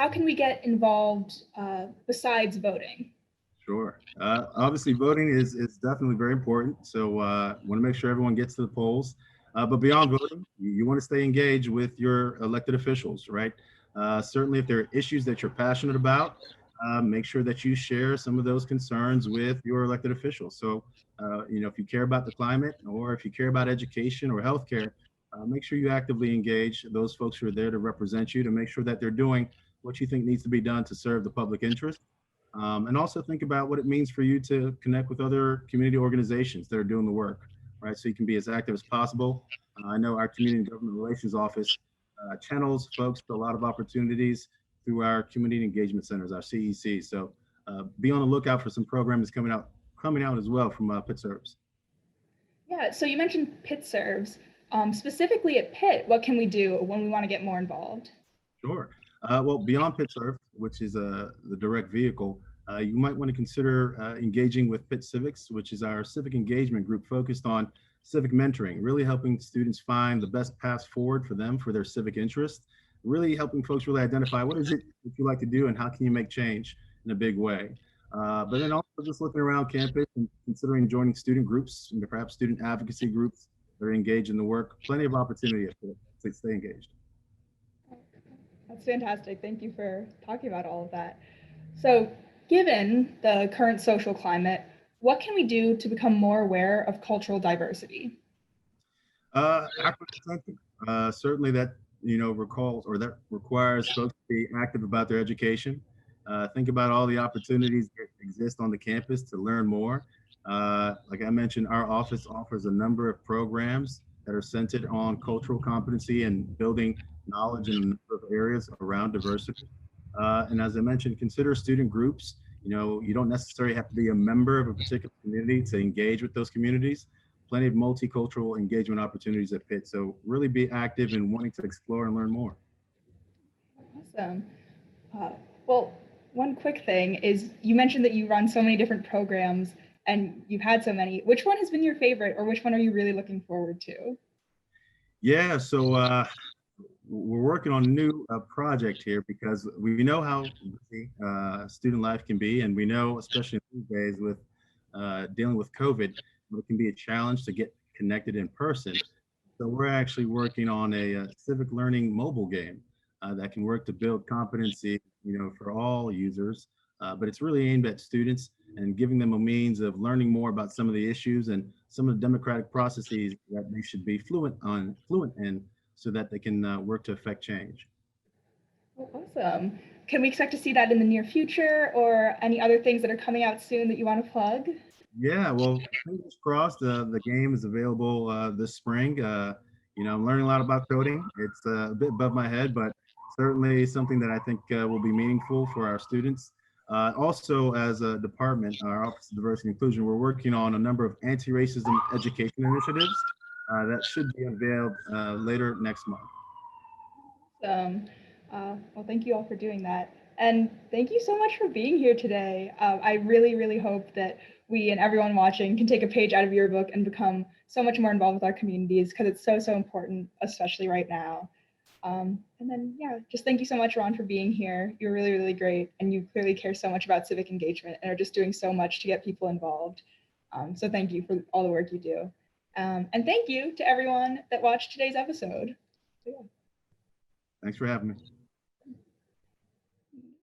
how can we get involved besides voting? Sure. Obviously, voting is definitely very important. So want to make sure everyone gets to the polls. But beyond voting, you want to stay engaged with your elected officials, right? Certainly, if there are issues that you're passionate about, make sure that you share some of those concerns with your elected officials. So, if you care about the climate or if you care about education or healthcare, make sure you actively engage those folks who are there to represent you to make sure that they're doing what you think needs to be done to serve the public interest. And also think about what it means for you to connect with other community organizations that are doing the work, right? So you can be as active as possible. I know our Community and Government Relations Office channels folks to a lot of opportunities through our community engagement centers, our CEC. So be on the lookout for some programs coming out as well from Pitt Serves. Yeah, so you mentioned Pitt Serves. Specifically at Pitt, what can we do when we want to get more involved? Sure. Well, beyond Pitt Serve, which is the direct vehicle, you might want to consider engaging with Pitt Civics, which is our civic engagement group focused on civic mentoring, really helping students find the best path forward for them for their civic interest, really helping folks really identify what is it that you like to do and how can you make change in a big way. But then also just looking around campus and considering joining student groups and perhaps student advocacy groups that are engaged in the work. Plenty of opportunity to stay engaged. That's fantastic. Thank you for talking about all of that. So, given the current social climate, what can we do to become more aware of cultural diversity? Active listening, certainly that that requires folks to be active about their education. Think about all the opportunities that exist on the campus to learn more. Like I mentioned, our office offers a number of programs that are centered on cultural competency and building knowledge in a number of areas around diversity. And as I mentioned, consider student groups. You don't necessarily have to be a member of a particular community to engage with those communities. Plenty of multicultural engagement opportunities at Pitt. So really be active in wanting to explore and learn more. Awesome. Uh, well, one quick thing is you mentioned that you run so many different programs and you've had so many. Which one has been your favorite, or which one are you really looking forward to? Yeah, so we're working on a new project here because we know how busy student life can be, and we know, especially these days with dealing with COVID, it can be a challenge to get connected in person. So we're actually working on a civic learning mobile game that can work to build competency, for all users. But it's really aimed at students and giving them a means of learning more about some of the issues and some of the democratic processes that they should be fluent in, so that they can work to affect change. Oh, awesome. Can we expect to see that in the near future, or any other things that are coming out soon that you want to plug? Yeah, well, fingers crossed. The game is available this spring. I'm learning a lot about coding. It's a bit above my head, but certainly something that I think will be meaningful for our students. Also, as a department, our Office of Diversity and Inclusion, we're working on a number of anti-racism education initiatives that should be unveiled later next month. Um, well, thank you all for doing that. And thank you so much for being here today. I really, really hope that we and everyone watching can take a page out of your book and become so much more involved with our communities, because it's so, so important, especially right now. And then, yeah, just thank you so much, Ron, for being here. You're really, really great. And you clearly care so much about civic engagement and are just doing so much to get people involved. So thank you for all the work you do. And thank you to everyone that watched today's episode. So, yeah. Thanks for having me.